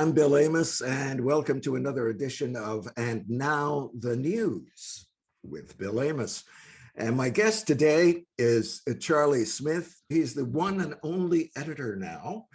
I'm Bill Amos, and welcome to another edition of And Now the News with Bill Amos. And my guest today is Charlie Smith. He's the one and only editor now,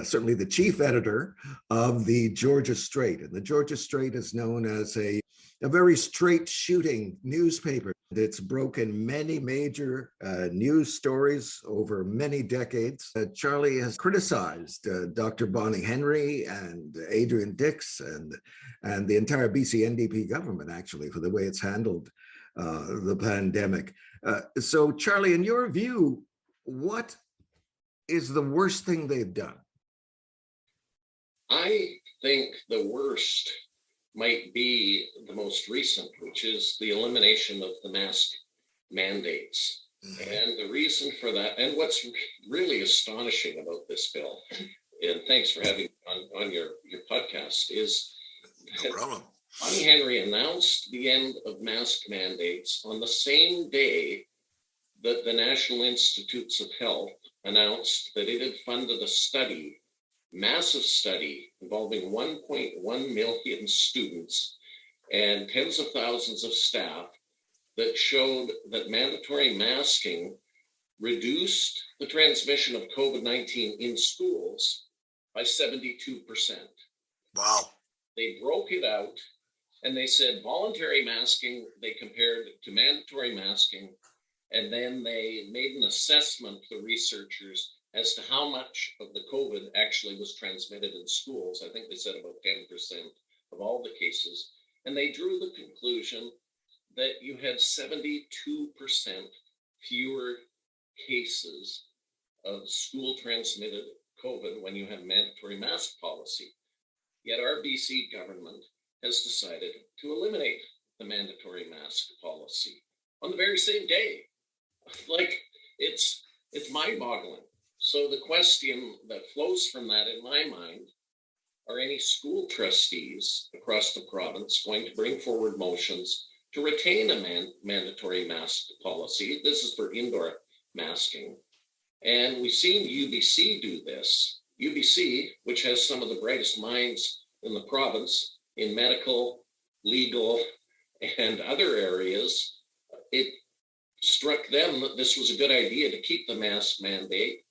certainly the chief editor of the Georgia Straight. And the Georgia Straight is known as a very straight shooting newspaper. It's broken many major news stories over many decades. Charlie has criticized Dr. Bonnie Henry and Adrian Dix and the entire BC NDP government, actually, for the way it's handled the pandemic. So, Charlie, in your view, what is the worst thing they've done? I think the worst might be the most recent, which is the elimination of the mask mandates. Mm-hmm. And the reason for that, and what's really astonishing about this bill, and thanks for having on your podcast, is no problem. Bonnie Henry announced the end of mask mandates on the same day that the National Institutes of Health announced that it had funded a study, massive study involving 1.1 million students and tens of thousands of staff that showed that mandatory masking reduced the transmission of COVID-19 in schools by 72%. Wow. They broke it out and they said voluntary masking, they compared it to mandatory masking, and then they made an assessment, the researchers, as to how much of the COVID actually was transmitted in schools. I think they said about 10% of all the cases. And they drew the conclusion that you had 72% fewer cases of school transmitted COVID when you have mandatory mask policy. Yet our BC government has decided to eliminate the mandatory mask policy on the very same day. Like, it's mind-boggling. So the question that flows from that, in my mind, are any school trustees across the province going to bring forward motions to retain a mandatory mask policy? This is for indoor masking. And we've seen UBC do this. UBC, which has some of the brightest minds in the province in medical, legal, and other areas, it struck them that this was a good idea to keep the mask mandate.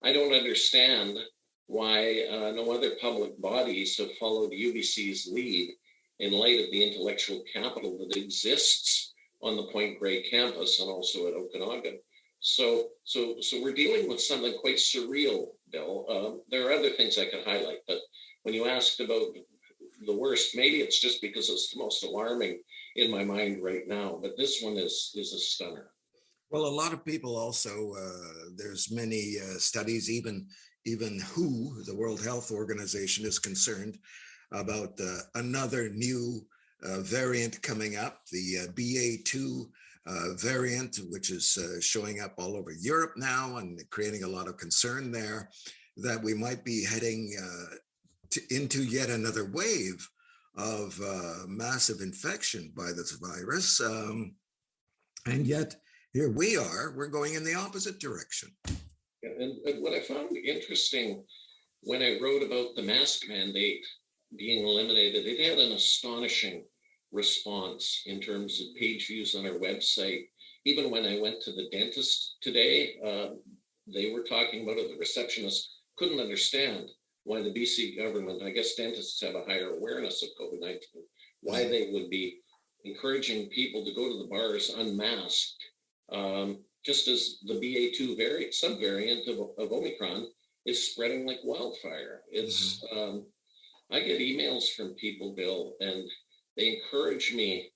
I don't understand why no other public bodies have followed UBC's lead in light of the intellectual capital that exists on the Point Grey campus and also at Okanagan. So we're dealing with something quite surreal, Bill. There are other things I could highlight, but when you asked about the worst, maybe it's just because it's the most alarming in my mind right now, but this one is a stunner. Well, a lot of people also, there's many studies, even WHO, the World Health Organization, is concerned about another new variant coming up, the BA2 variant, which is showing up all over Europe now and creating a lot of concern there, that we might be heading into yet another wave of massive infection by this virus. And yet, here we are, we're going in the opposite direction. And what I found interesting when I wrote about the mask mandate being eliminated, it had an astonishing response in terms of page views on our website. Even when I went to the dentist today, they were talking about it. The receptionist couldn't understand why the BC government, I guess dentists have a higher awareness of COVID-19, why they would be encouraging people to go to the bars unmasked. Just as the BA2 subvariant of Omicron is spreading like wildfire. It's I get emails from people, Bill, and they encourage me,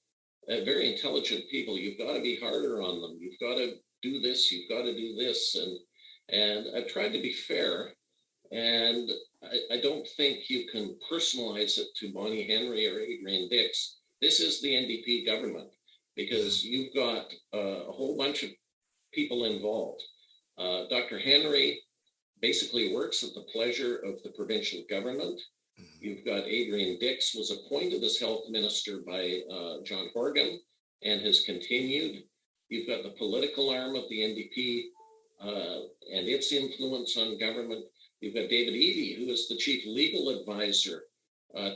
very intelligent people, you've got to be harder on them. You've got to do this, you've got to do this. And I've tried to be fair, and I don't think you can personalize it to Bonnie Henry or Adrian Dix. This is the NDP government, because you've got a whole bunch of people involved. Dr. Henry basically works at the pleasure of the provincial government. You've got Adrian Dix was appointed as health minister by John Horgan and has continued. You've got the political arm of the NDP and its influence on government. You've got David Eby, who is the chief legal advisor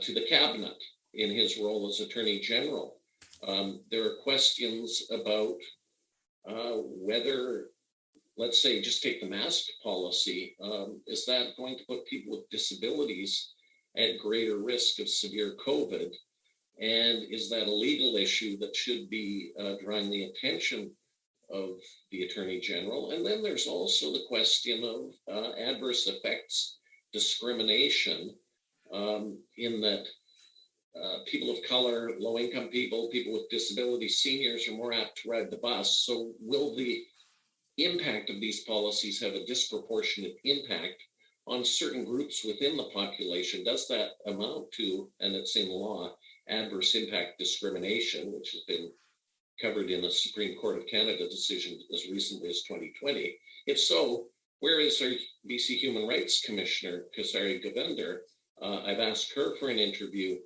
to the cabinet in his role as Attorney General. There are questions about whether, let's say, just take the mask policy, is that going to put people with disabilities at greater risk of severe COVID? And is that a legal issue that should be drawing the attention of the Attorney General? And then there's also the question of adverse effects discrimination, in that people of color, low-income people, people with disabilities, seniors are more apt to ride the bus. So will the impact of these policies have a disproportionate impact on certain groups within the population? Does that amount to, and it's in law, adverse impact discrimination, which has been covered in a Supreme Court of Canada decision as recently as 2020? If so, where is our BC Human Rights Commissioner, Kasari Govender? I've asked her for an interview.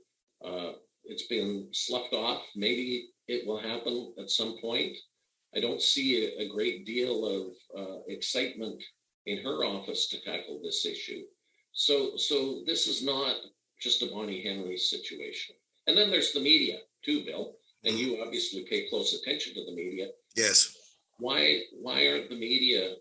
It's been sloughed off. Maybe it will happen at some point. I don't see a great deal of excitement in her office to tackle this issue. So this is not just a Bonnie Henry situation. And then there's the media too, Bill, and you obviously pay close attention to the media. Yes. Why aren't the media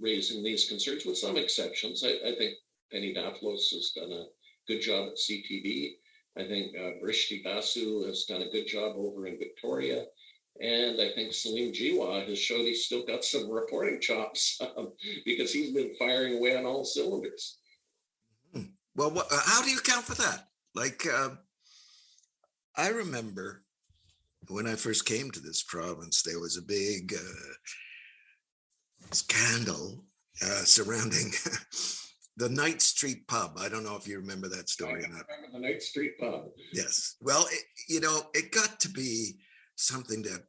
raising these concerns, with some exceptions? I think Penny Daflos has done a good job at CTV. I think Brishti Basu has done a good job over in Victoria. And I think Salim Jiwa has showed he's still got some reporting chops because he's been firing away on all cylinders. Well, how do you account for that? Like, I remember when I first came to this province, there was a big scandal surrounding the Knight Street pub. I don't know if you remember that story or not. I remember the Knight Street pub. Yes. Well, it got to be something that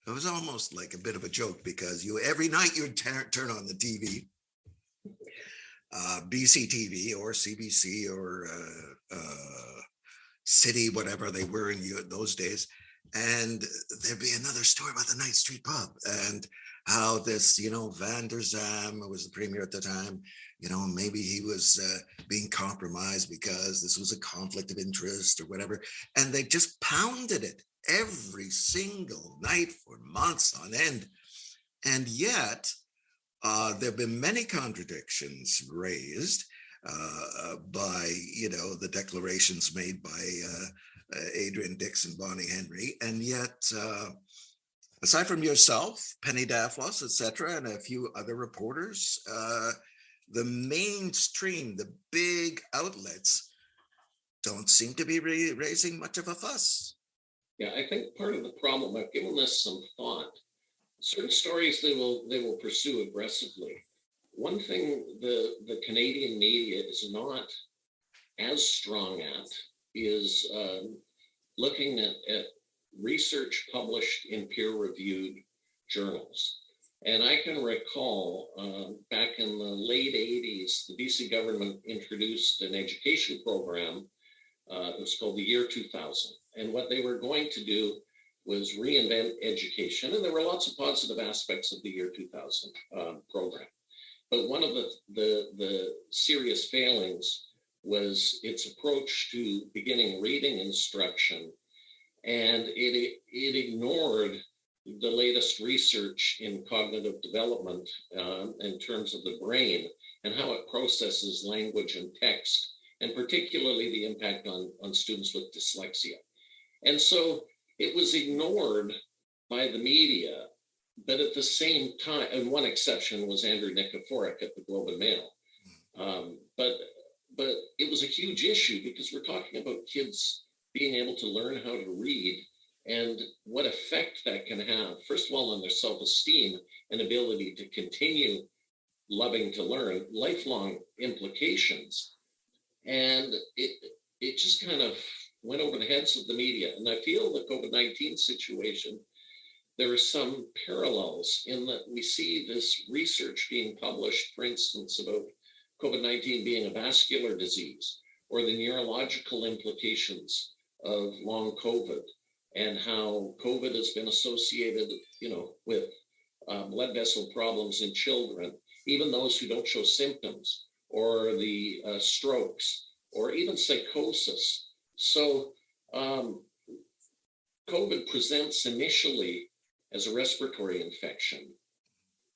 it was almost like a bit of a joke, because every night you'd turn on the TV, BC TV or CBC or City, whatever they were in those days, and there'd be another story about the Knight Street pub and how this, Van der Zam, who was the premier at the time, maybe he was being compromised because this was a conflict of interest or whatever, and they just pounded it every single night for months on end. And yet there have been many contradictions raised by, the declarations made by Adrian Dixon, Bonnie Henry. And yet, aside from yourself, Penny Daflos, etc., and a few other reporters, the mainstream, the big outlets don't seem to be raising much of a fuss. Yeah, I think part of the problem, I've given this some thought. Certain stories they will pursue aggressively. One thing the Canadian media is not as strong at is looking at research published in peer-reviewed journals. And I can recall back in the late 80s, the BC government introduced an education program. It was called the Year 2000. And what they were going to do was reinvent education. And there were lots of positive aspects of the Year 2000 program. But one of the serious failings was its approach to beginning reading instruction. And it ignored the latest research in cognitive development in terms of the brain and how it processes language and text, and particularly the impact on students with dyslexia. And so it was ignored by the media, but at the same time, and one exception was Andrew Nikiforuk at the Globe and Mail. But it was a huge issue because we're talking about kids being able to learn how to read and what effect that can have, first of all, on their self-esteem and ability to continue loving to learn, lifelong implications. And it just kind of went over the heads of the media. And I feel the COVID-19 situation, there are some parallels in that we see this research being published, for instance, about COVID-19 being a vascular disease, or the neurological implications of long COVID, and how COVID has been associated, with blood vessel problems in children, even those who don't show symptoms, or the strokes, or even psychosis. So COVID presents initially as a respiratory infection,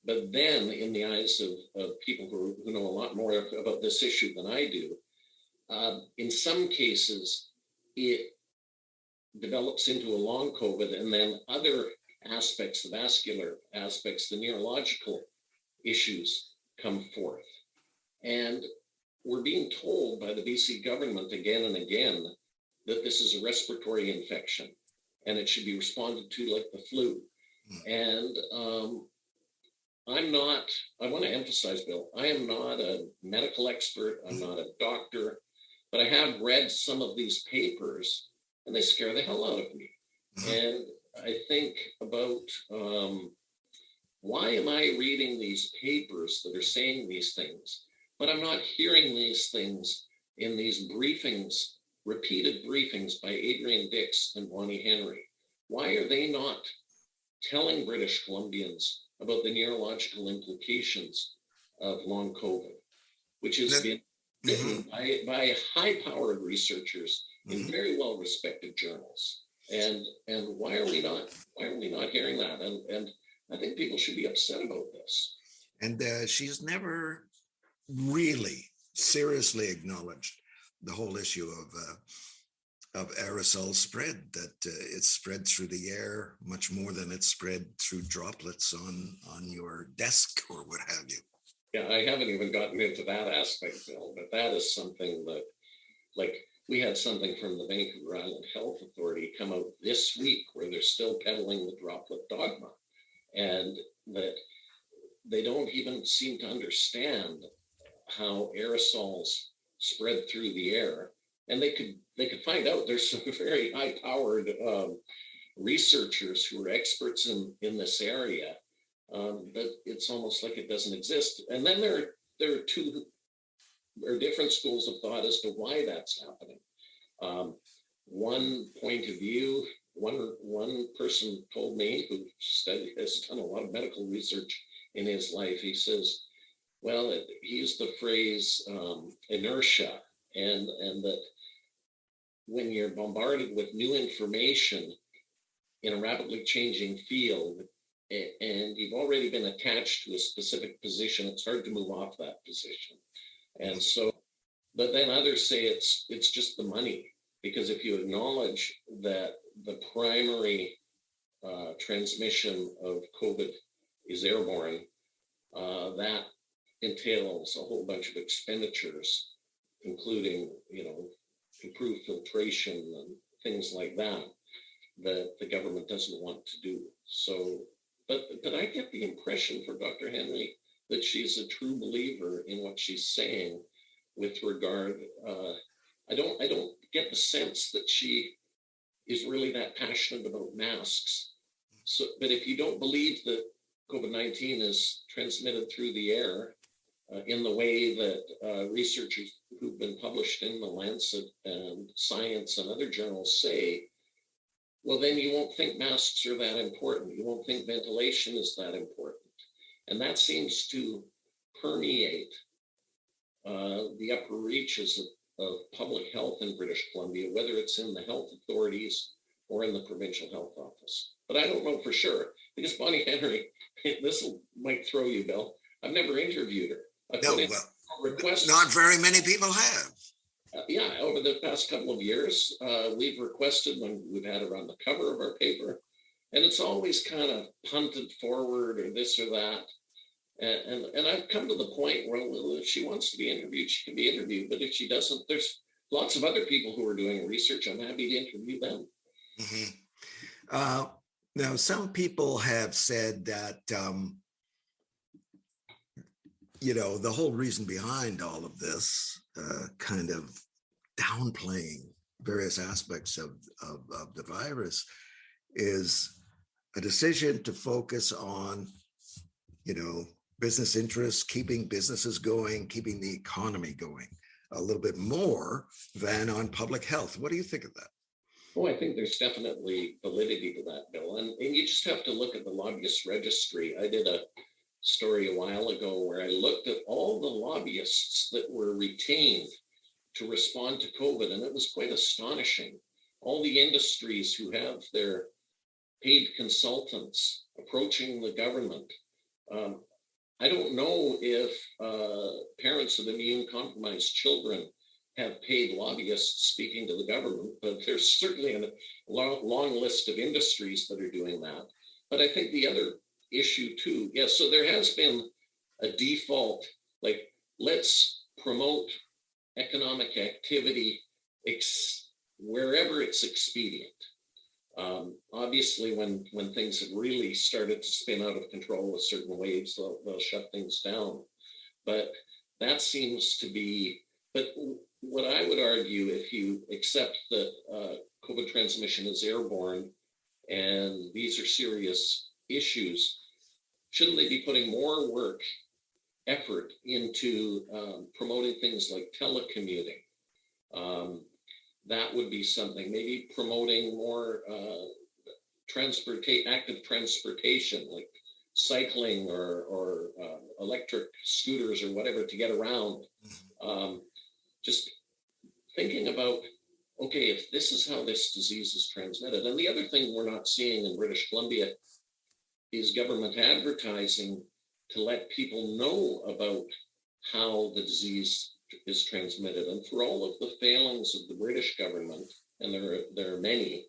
but then in the eyes of people who know a lot more about this issue than I do, in some cases, it develops into a long COVID, and then other aspects, the vascular aspects, the neurological issues come forth. And we're being told by the BC government again and again that this is a respiratory infection and it should be responded to like the flu. And I want to emphasize, Bill, I am not a medical expert, I'm not a doctor, but I have read some of these papers and they scare the hell out of me. And I think about why am I reading these papers that are saying these things, but I'm not hearing these things in these briefings, repeated briefings by Adrian Dix and Bonnie Henry? Why are they not telling British Columbians about the neurological implications of long COVID, which has been written by high-powered researchers in very well-respected journals? And why are we not hearing that? And I think people should be upset about this. And she's never really seriously acknowledged the whole issue of aerosol spread, that it's spread through the air much more than it's spread through droplets on your desk or what have you. Yeah, I haven't even gotten into that aspect, Bill, but that is something that, like, we had something from the Vancouver Island Health Authority come out this week where they're still peddling the droplet dogma, and that they don't even seem to understand how aerosols spread through the air. And they could find out. There's some very high-powered researchers who are experts in this area, but it's almost like it doesn't exist. And then there are different schools of thought as to why that's happening. One point of view, one person told me who has done a lot of medical research in his life. He says, well, he used the phrase inertia, and that when you're bombarded with new information in a rapidly changing field, and you've already been attached to a specific position, it's hard to move off that position. And so, but then others say it's just the money, because if you acknowledge that the primary transmission of COVID is airborne, that entails a whole bunch of expenditures, including, improved filtration and things like that the government doesn't want to do. So, but I get the impression for Dr. Henry that she's a true believer in what she's saying with regard. I don't get the sense that she is really that passionate about masks. So, but if you don't believe that COVID-19 is transmitted through the air in the way that researchers who've been published in the Lancet and Science and other journals say, well, then you won't think masks are that important. You won't think ventilation is that important. And that seems to permeate the upper reaches of public health in British Columbia, whether it's in the health authorities or in the provincial health office. But I don't know for sure, because Bonnie Henry, this might throw you, Bill. I've never interviewed her. Not very many people have. Yeah, over the past couple of years, we've requested when we've had her on the cover of our paper, and it's always kind of punted forward or this or that. And I've come to the point where, well, if she wants to be interviewed, she can be interviewed. But if she doesn't, there's lots of other people who are doing research. I'm happy to interview them. Now, some people have said that, the whole reason behind all of this kind of downplaying various aspects of the virus is a decision to focus on, business interests, keeping businesses going, keeping the economy going a little bit more than on public health. What do you think of that? Oh, I think there's definitely validity to that, Bill. And you just have to look at the lobbyist registry. I did a story a while ago where I looked at all the lobbyists that were retained to respond to COVID, and it was quite astonishing. All the industries who have their paid consultants approaching the government. I don't know if parents of immune-compromised children have paid lobbyists speaking to the government, but there's certainly a long list of industries that are doing that. But I think the other issue too, yes, so there has been a default, like, let's promote economic activity wherever it's expedient. Obviously, when things have really started to spin out of control with certain waves, they'll shut things down. But that seems to be, but what I would argue, if you accept that COVID transmission is airborne and these are serious issues, shouldn't they be putting more effort into promoting things like telecommuting? That would be something, maybe promoting more active transportation, like cycling or electric scooters or whatever to get around. Just thinking about, okay, if this is how this disease is transmitted. And the other thing we're not seeing in British Columbia is government advertising to let people know about how the disease is transmitted. And for all of the failings of the British government, and there are many,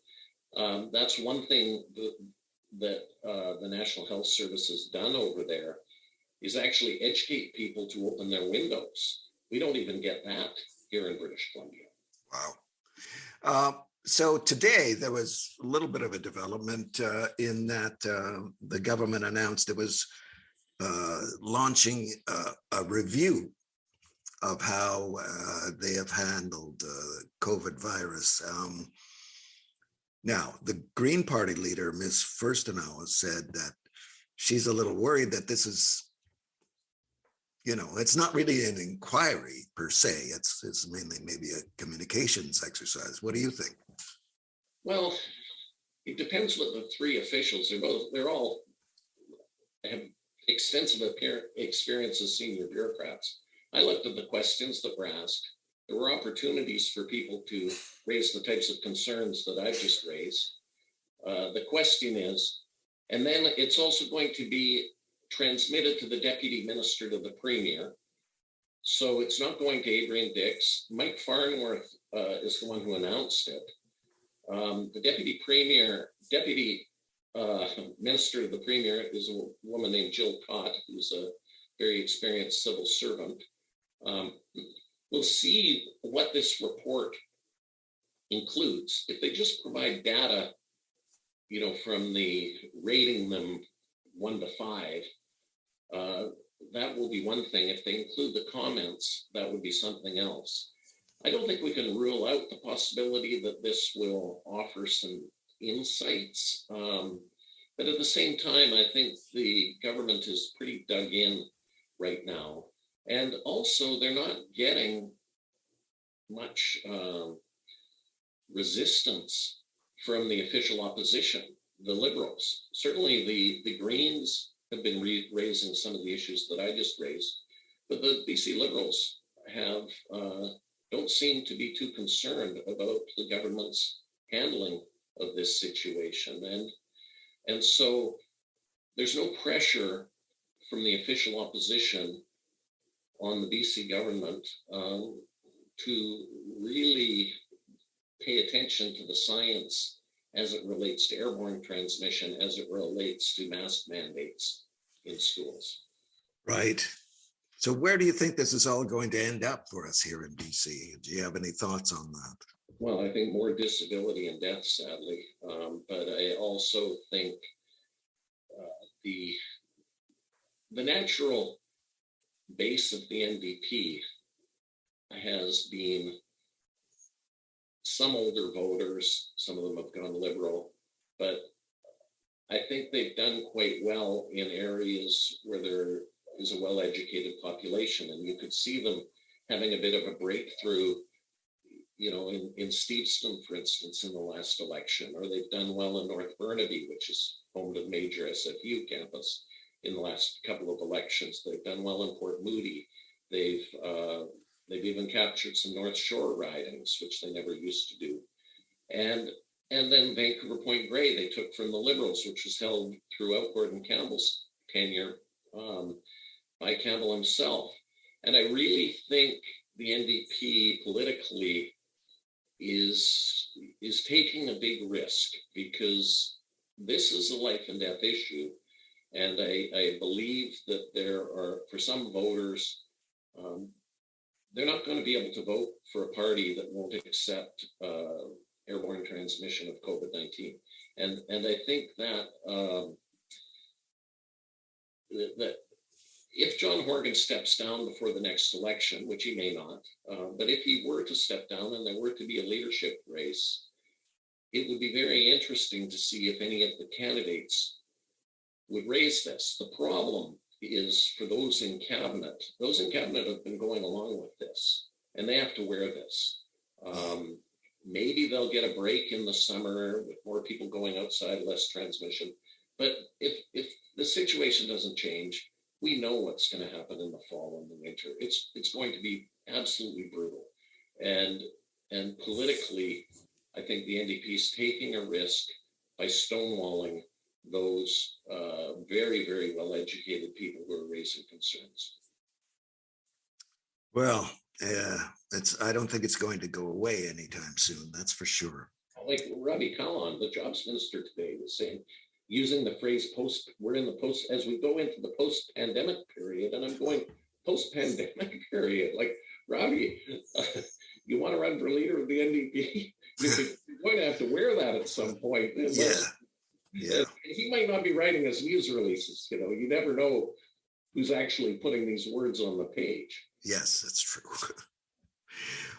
that's one thing that the National Health Service has done over there, is actually educate people to open their windows. We don't even get that here in British Columbia. Wow. So today there was a little bit of a development in that the government announced it was launching a review of how they have handled COVID virus. Now, the Green Party leader, Ms. Furstenau, said that she's a little worried that this is, it's not really an inquiry per se. It's mainly maybe a communications exercise. What do you think? Well, it depends what the three officials are. They're all have extensive experience as senior bureaucrats. I looked at the questions that were asked. There were opportunities for people to raise the types of concerns that I've just raised. The question is, and then it's also going to be transmitted to the Deputy Minister to the Premier. So it's not going to Adrian Dix. Mike Farnworth is the one who announced it. The Deputy Minister to the Premier is a woman named Jill Cott, who's a very experienced civil servant. We'll see what this report includes. If they just provide data, from the rating them 1 to 5, that will be one thing. If they include the comments, that would be something else. I don't think we can rule out the possibility that this will offer some insights. But at the same time, I think the government is pretty dug in right now. And also, they're not getting much resistance from the official opposition, the Liberals. Certainly, the Greens have been raising some of the issues that I just raised, but the BC Liberals don't seem to be too concerned about the government's handling of this situation. And so there's no pressure from the official opposition on the BC government to really pay attention to the science as it relates to airborne transmission, as it relates to mask mandates in schools. Right. So where do you think this is all going to end up for us here in BC? Do you have any thoughts on that? Well, I think more disability and death, sadly. But I also think the natural base of the NDP has been some older voters. Some of them have gone Liberal, but I think they've done quite well in areas where there is a well-educated population, and you could see them having a bit of a breakthrough, in Steveston, for instance, in the last election, or they've done well in North Burnaby, which is home to the major SFU campus. in the last couple of elections. They've done well in Port Moody. They've even captured some North Shore ridings, which they never used to do. And then Vancouver Point Grey, they took from the Liberals, which was held throughout Gordon Campbell's tenure by Campbell himself. And I really think the NDP politically is taking a big risk, because this is a life and death issue. And I believe that there are, for some voters, they're not going to be able to vote for a party that won't accept airborne transmission of COVID-19. And I think that that if John Horgan steps down before the next election, which he may not, but if he were to step down and there were to be a leadership race, it would be very interesting to see if any of the candidates would raise this. The problem is for those in cabinet have been going along with this, and they have to wear this. Maybe they'll get a break in the summer with more people going outside, less transmission. But if the situation doesn't change, we know what's going to happen in the fall and the winter. It's going to be absolutely brutal. And politically, I think the NDP is taking a risk by stonewalling those very, very well-educated people who are raising concerns. Well, I don't think it's going to go away anytime soon. That's for sure. Like Ravi Kahlon, the jobs minister today, was saying, using the phrase we're in the post, as we go into the post-pandemic period, and I'm going post-pandemic period. Like, Ravi, you want to run for leader of the NDP? You're going to have to wear that at some point. Yeah. He might not be writing his news releases. You never know who's actually putting these words on the page. Yes, that's true.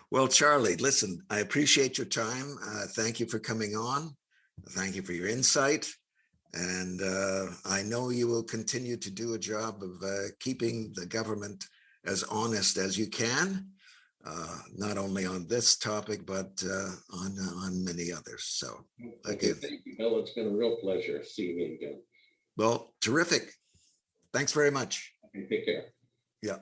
Well, Charlie, listen, I appreciate your time. Thank you for coming on. Thank you for your insight. And I know you will continue to do a job of keeping the government as honest as you can, not only on this topic, but on many others. So again, thank you, Bill. It's been a real pleasure seeing you again. Well, terrific. Thanks very much. Okay, take care. Yeah.